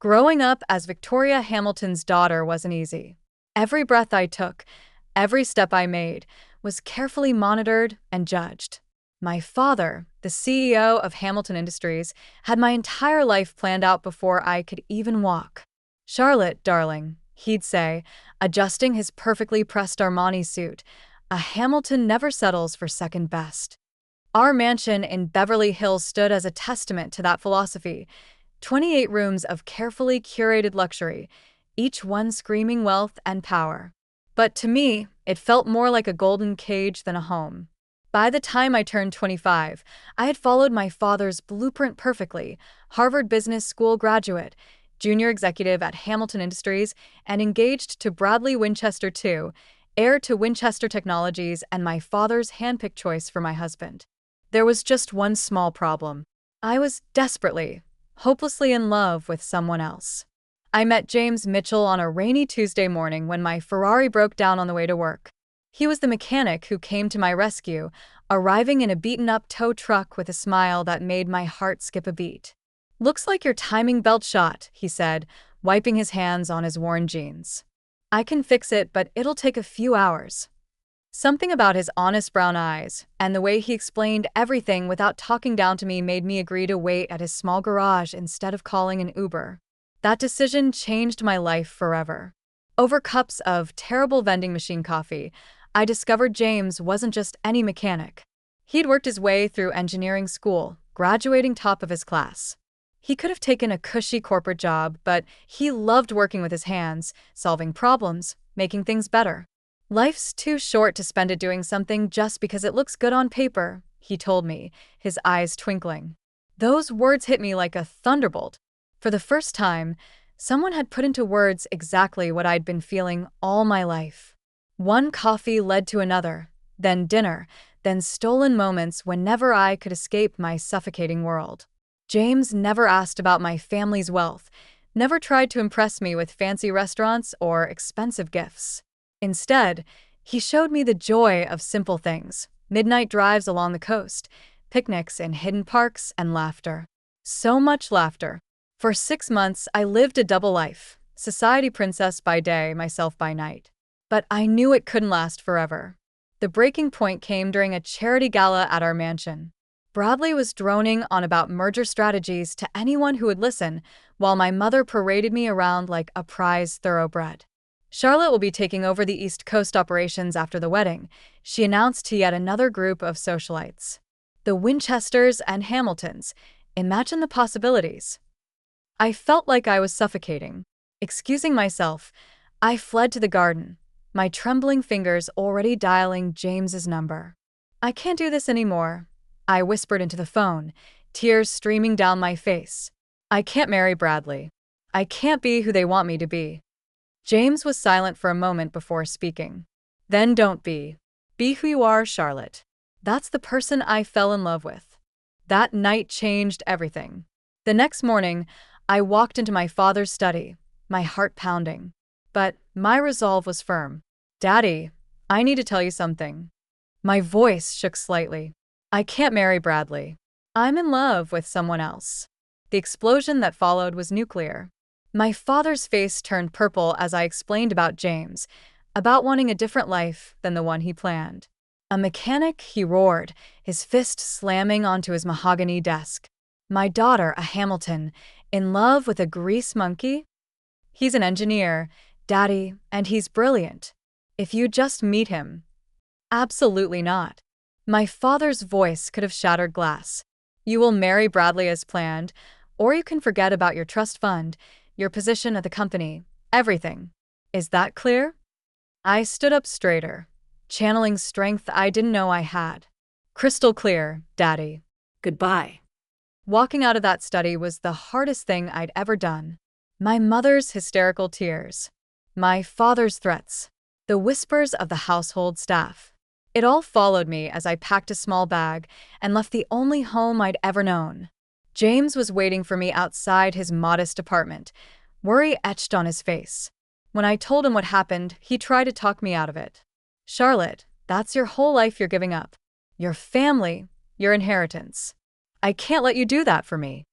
Growing up as Victoria Hamilton's daughter wasn't easy. Every breath I took, every step I made, was carefully monitored and judged. My father, the CEO of Hamilton Industries, had my entire life planned out before I could even walk. "Charlotte, darling," he'd say, adjusting his perfectly pressed Armani suit, "a Hamilton never settles for second best." Our mansion in Beverly Hills stood as a testament to that philosophy. 28 rooms of carefully curated luxury, each one screaming wealth and power. But to me, it felt more like a golden cage than a home. By the time I turned 25, I had followed my father's blueprint perfectly: Harvard Business School graduate, junior executive at Hamilton Industries, and engaged to Bradley Winchester II, heir to Winchester Technologies and my father's handpicked choice for my husband. There was just one small problem. I was desperately, hopelessly in love with someone else. I met James Mitchell on a rainy Tuesday morning when my Ferrari broke down on the way to work. He was the mechanic who came to my rescue, arriving in a beaten-up tow truck with a smile that made my heart skip a beat. "Looks like your timing belt shot," he said, wiping his hands on his worn jeans. "I can fix it, but it'll take a few hours." Something about his honest brown eyes and the way he explained everything without talking down to me made me agree to wait at his small garage instead of calling an Uber. That decision changed my life forever. Over cups of terrible vending machine coffee, I discovered James wasn't just any mechanic. He'd worked his way through engineering school, graduating top of his class. He could have taken a cushy corporate job, but he loved working with his hands, solving problems, making things better. "Life's too short to spend it doing something just because it looks good on paper," he told me, his eyes twinkling. Those words hit me like a thunderbolt. For the first time, someone had put into words exactly what I'd been feeling all my life. One coffee led to another, then dinner, then stolen moments whenever I could escape my suffocating world. James never asked about my family's wealth, never tried to impress me with fancy restaurants or expensive gifts. Instead, he showed me the joy of simple things: midnight drives along the coast, picnics in hidden parks, and laughter. So much laughter. For 6 months, I lived a double life: society princess by day, myself by night. But I knew it couldn't last forever. The breaking point came during a charity gala at our mansion. Bradley was droning on about merger strategies to anyone who would listen, while my mother paraded me around like a prize thoroughbred. "Charlotte will be taking over the East Coast operations after the wedding," she announced to yet another group of socialites. The Winchesters and Hamiltons. Imagine the possibilities. I felt like I was suffocating. Excusing myself, I fled to the garden, my trembling fingers already dialing James's number. "I can't do this anymore," I whispered into the phone, tears streaming down my face. "I can't marry Bradley. I can't be who they want me to be." James was silent for a moment before speaking. "Then don't be. Be who you are, Charlotte." That's the person I fell in love with. That night changed everything. The next morning, I walked into my father's study, my heart pounding. But my resolve was firm. "Daddy, I need to tell you something." My voice shook slightly. "I can't marry Bradley. I'm in love with someone else." The explosion that followed was nuclear. My father's face turned purple as I explained about James, about wanting a different life than the one he planned. "A mechanic," he roared, his fist slamming onto his mahogany desk. "My daughter, a Hamilton, in love with a grease monkey? He's an engineer, Daddy, and he's brilliant. If you just meet him." "Absolutely not." My father's voice could have shattered glass. "You will marry Bradley as planned, or you can forget about your trust fund, your position at the company, everything. Is that clear?" I stood up straighter, channeling strength I didn't know I had. "Crystal clear, Daddy." Goodbye. Walking out of that study was the hardest thing I'd ever done. My mother's hysterical tears, my father's threats, the whispers of the household staff. It all followed me as I packed a small bag and left the only home I'd ever known. James was waiting for me outside his modest apartment, worry etched on his face. When I told him what happened, he tried to talk me out of it. "Charlotte, that's your whole life you're giving up. Your family, your inheritance. I can't let you do that for me."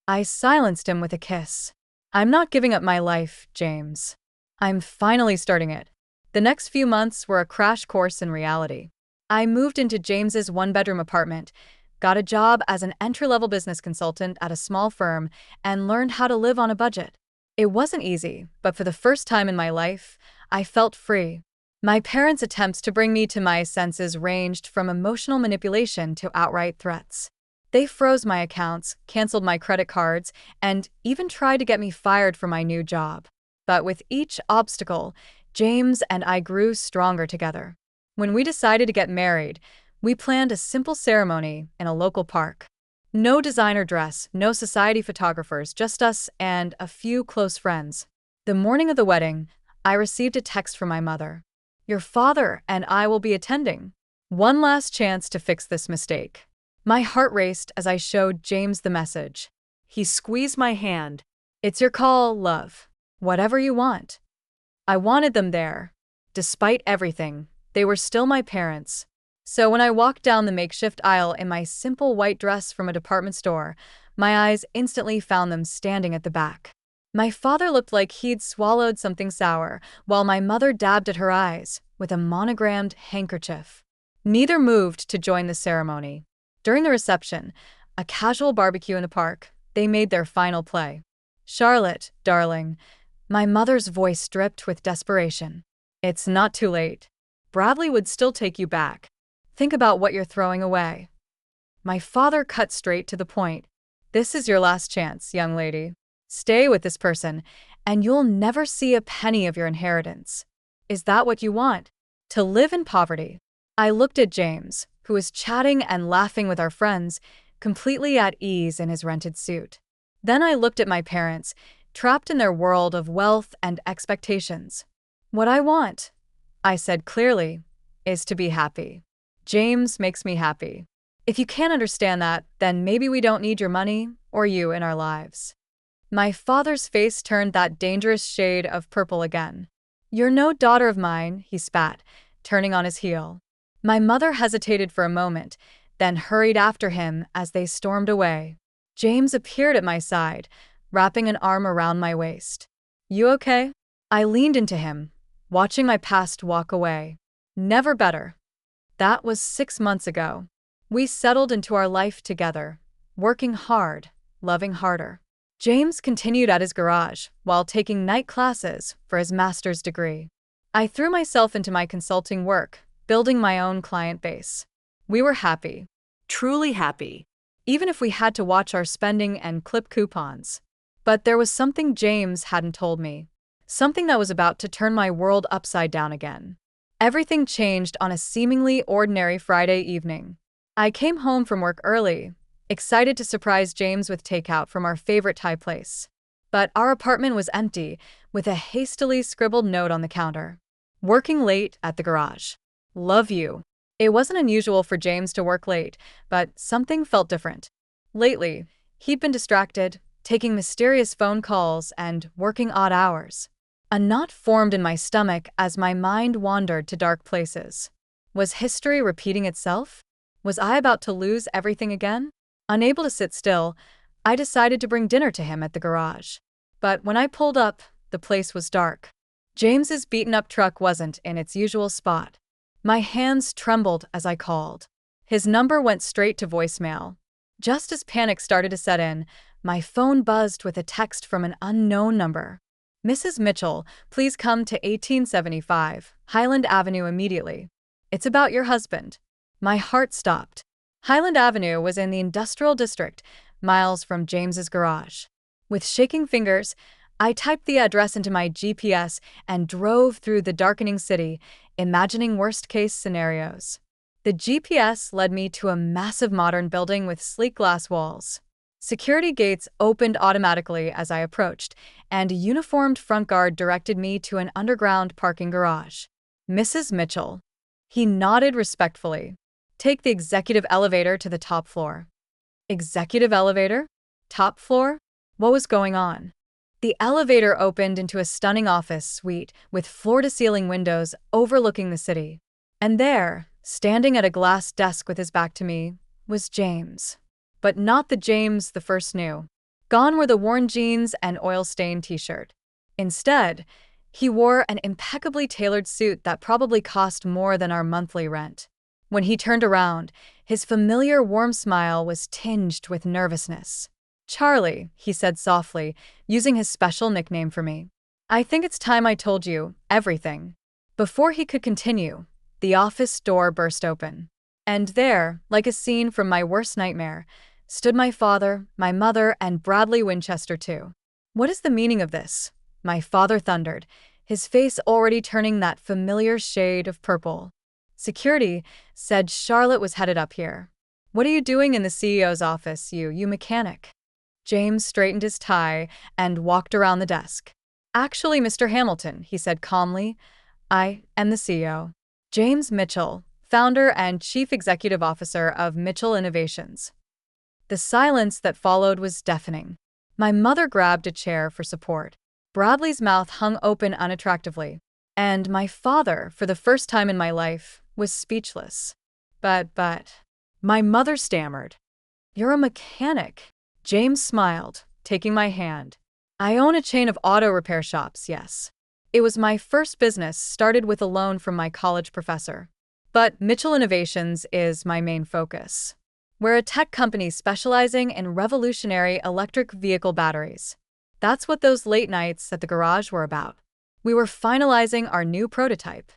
I silenced him with a kiss. I'm not giving up my life, James. I'm finally starting it. The next few months were a crash course in reality. I moved into James's one-bedroom apartment, got a job as an entry-level business consultant at a small firm, and learned how to live on a budget. It wasn't easy, but for the first time in my life, I felt free. My parents' attempts to bring me to my senses ranged from emotional manipulation to outright threats. They froze my accounts, canceled my credit cards, and even tried to get me fired from my new job. But with each obstacle, James and I grew stronger together. When we decided to get married, we planned a simple ceremony in a local park. No designer dress, no society photographers, just us and a few close friends. The morning of the wedding, I received a text from my mother. "Your father and I will be attending. One last chance to fix this mistake." My heart raced as I showed James the message. He squeezed my hand. "It's your call, love. Whatever you want." I wanted them there. Despite everything, they were still my parents. So when I walked down the makeshift aisle in my simple white dress from a department store, my eyes instantly found them standing at the back. My father looked like he'd swallowed something sour, while my mother dabbed at her eyes with a monogrammed handkerchief. Neither moved to join the ceremony. During the reception, a casual barbecue in the park, they made their final play. "Charlotte, darling," my mother's voice dripped with desperation. "It's not too late. Bradley would still take you back. Think about what you're throwing away." My father cut straight to the point. "This is your last chance, young lady. Stay with this person, and you'll never see a penny of your inheritance. Is that what you want? To live in poverty?" I looked at James, who was chatting and laughing with our friends, completely at ease in his rented suit. Then I looked at my parents, trapped in their world of wealth and expectations. "What I want," I said clearly, "is to be happy. James makes me happy. If you can't understand that, then maybe we don't need your money or you in our lives." My father's face turned that dangerous shade of purple again. "You're no daughter of mine," he spat, turning on his heel. My mother hesitated for a moment, then hurried after him as they stormed away. James appeared at my side, wrapping an arm around my waist. "You okay?" I leaned into him, watching my past walk away. Never better. That was 6 months ago. We settled into our life together, working hard, loving harder. James continued at his garage while taking night classes for his master's degree. I threw myself into my consulting work, building my own client base. We were happy. Truly happy. Even if we had to watch our spending and clip coupons. But there was something James hadn't told me. Something that was about to turn my world upside down again. Everything changed on a seemingly ordinary Friday evening. I came home from work early, excited to surprise James with takeout from our favorite Thai place. But our apartment was empty, with a hastily scribbled note on the counter. "Working late at the garage. Love you." It wasn't unusual for James to work late, but something felt different. Lately, he'd been distracted, taking mysterious phone calls and working odd hours. A knot formed in my stomach as my mind wandered to dark places. Was history repeating itself? Was I about to lose everything again? Unable to sit still, I decided to bring dinner to him at the garage. But when I pulled up, the place was dark. James's beaten-up truck wasn't in its usual spot. My hands trembled as I called. His number went straight to voicemail. Just as panic started to set in, my phone buzzed with a text from an unknown number. "Mrs. Mitchell, please come to 1875 Highland Avenue immediately. It's about your husband." My heart stopped. Highland Avenue was in the industrial district, miles from James's garage. With shaking fingers, I typed the address into my GPS and drove through the darkening city, imagining worst-case scenarios. The GPS led me to a massive modern building with sleek glass walls. Security gates opened automatically as I approached, and a uniformed front guard directed me to an underground parking garage. "Mrs. Mitchell." He nodded respectfully. "Take the executive elevator to the top floor." Executive elevator? Top floor? What was going on? The elevator opened into a stunning office suite with floor-to-ceiling windows overlooking the city. And there, standing at a glass desk with his back to me, was James. But not the James the first knew. Gone were the worn jeans and oil-stained t-shirt. Instead, he wore an impeccably tailored suit that probably cost more than our monthly rent. When he turned around, his familiar warm smile was tinged with nervousness. "Charlie," he said softly, using his special nickname for me. "I think it's time I told you everything." Before he could continue, the office door burst open. And there, like a scene from my worst nightmare, stood my father, my mother, and Bradley Winchester too. "What is the meaning of this?" my father thundered, his face already turning that familiar shade of purple. "Security said Charlotte was headed up here." "What are you doing in the CEO's office, you mechanic?" James straightened his tie and walked around the desk. "Actually, Mr. Hamilton," he said calmly, "I am the CEO. James Mitchell, founder and chief executive officer of Mitchell Innovations." The silence that followed was deafening. My mother grabbed a chair for support. Bradley's mouth hung open unattractively, and my father, for the first time in my life, was speechless. But, my mother stammered. "You're a mechanic." James smiled, taking my hand. "I own a chain of auto repair shops, yes. It was my first business, started with a loan from my college professor. But Mitchell Innovations is my main focus. We're a tech company specializing in revolutionary electric vehicle batteries." That's what those late nights at the garage were about. We were finalizing our new prototype.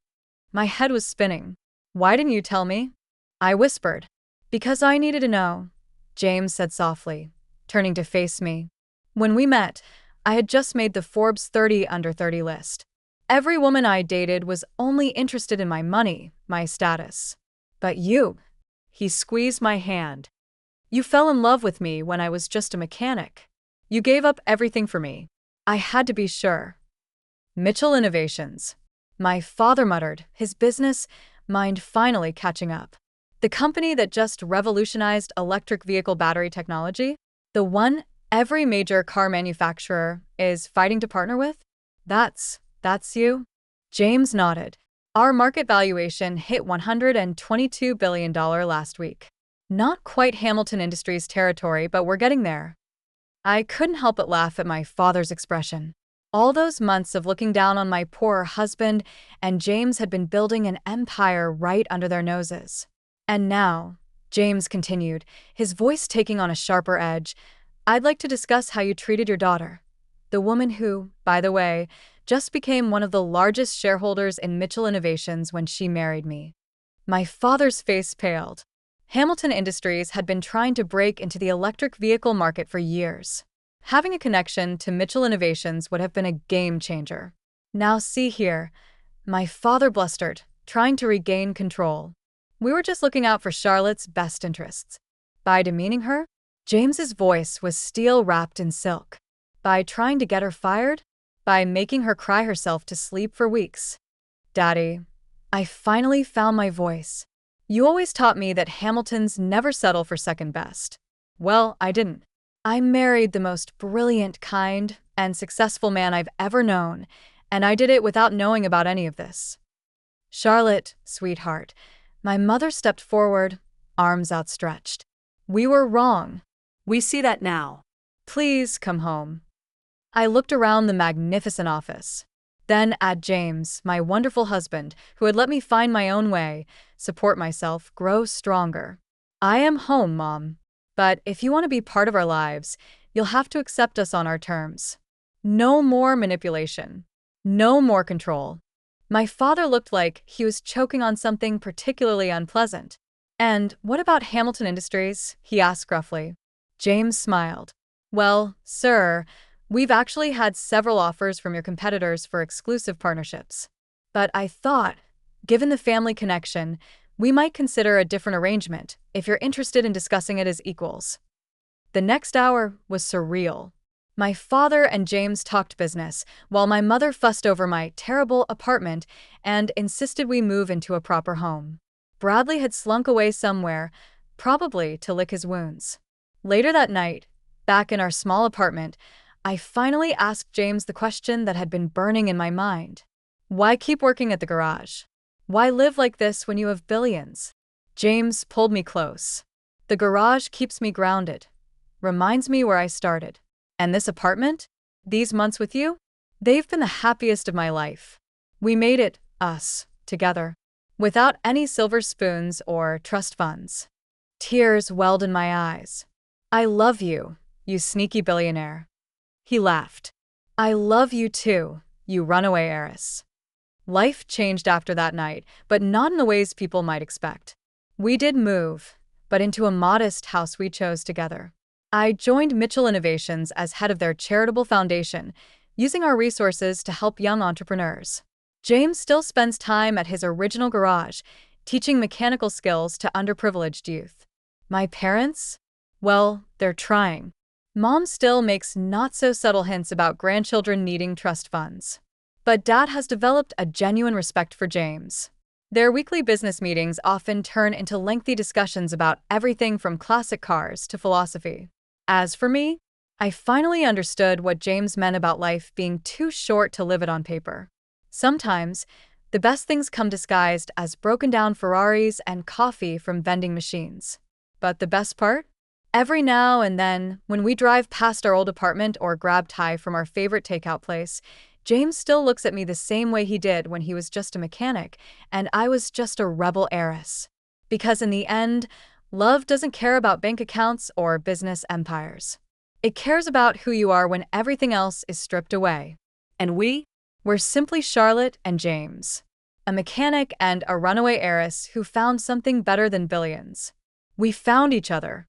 My head was spinning. "Why didn't you tell me?" I whispered. "Because I needed to know," James said softly, turning to face me. When we met, I had just made the Forbes 30 under 30 list. Every woman I dated was only interested in my money, my status. But you, he squeezed my hand. "You fell in love with me when I was just a mechanic. You gave up everything for me. I had to be sure." Mitchell Innovations. My father muttered, his business mind finally catching up. "The company that just revolutionized electric vehicle battery technology? The one every major car manufacturer is fighting to partner with? That's you?" James nodded. "Our market valuation hit $122 billion last week. Not quite Hamilton Industries territory, but we're getting there." I couldn't help but laugh at my father's expression. All those months of looking down on my poor husband and James had been building an empire right under their noses. "And now," James continued, his voice taking on a sharper edge, "I'd like to discuss how you treated your daughter. The woman who, by the way, just became one of the largest shareholders in Mitchell Innovations when she married me." My father's face paled. Hamilton Industries had been trying to break into the electric vehicle market for years. Having a connection to Mitchell Innovations would have been a game changer. "Now see here," my father blustered, trying to regain control. "We were just looking out for Charlotte's best interests." By demeaning her? James's voice was steel wrapped in silk. By trying to get her fired? By making her cry herself to sleep for weeks? "Daddy," I finally found my voice. "You always taught me that Hamiltons never settle for second best." Well, I didn't. I married the most brilliant, kind, and successful man I've ever known, and I did it without knowing about any of this. "Charlotte, sweetheart," my mother stepped forward, arms outstretched. "We were wrong. We see that now. Please come home." I looked around the magnificent office. Then at James, my wonderful husband, who had let me find my own way, support myself, grow stronger. "I am home, Mom. But if you want to be part of our lives, you'll have to accept us on our terms. No more manipulation. No more control." My father looked like he was choking on something particularly unpleasant. "And what about Hamilton Industries?" he asked gruffly. James smiled. "Well, sir, we've actually had several offers from your competitors for exclusive partnerships. But I thought, given the family connection, we might consider a different arrangement if you're interested in discussing it as equals." The next hour was surreal. My father and James talked business, while my mother fussed over my terrible apartment and insisted we move into a proper home. Bradley had slunk away somewhere, probably to lick his wounds. Later that night, back in our small apartment, I finally asked James the question that had been burning in my mind. Why keep working at the garage? Why live like this when you have billions? James pulled me close. "The garage keeps me grounded. Reminds me where I started. And this apartment? These months with you? They've been the happiest of my life. We made it, us, together, without any silver spoons or trust funds. Tears welled in my eyes. I love you, you sneaky billionaire. He laughed. I love you too, you runaway heiress. Life changed after that night, but not in the ways people might expect. We did move, but into a modest house we chose together. I joined Mitchell Innovations as head of their charitable foundation, using our resources to help young entrepreneurs. James still spends time at his original garage, teaching mechanical skills to underprivileged youth. My parents? Well, they're trying. Mom still makes not-so-subtle hints about grandchildren needing trust funds. But Dad has developed a genuine respect for James. Their weekly business meetings often turn into lengthy discussions about everything from classic cars to philosophy. As for me, I finally understood what James meant about life being too short to live it on paper. Sometimes, the best things come disguised as broken-down Ferraris and coffee from vending machines. But the best part? Every now and then, when we drive past our old apartment or grab Thai from our favorite takeout place, James still looks at me the same way he did when he was just a mechanic and I was just a rebel heiress. Because in the end, love doesn't care about bank accounts or business empires. It cares about who you are when everything else is stripped away. And we're simply Charlotte and James, a mechanic and a runaway heiress who found something better than billions. We found each other,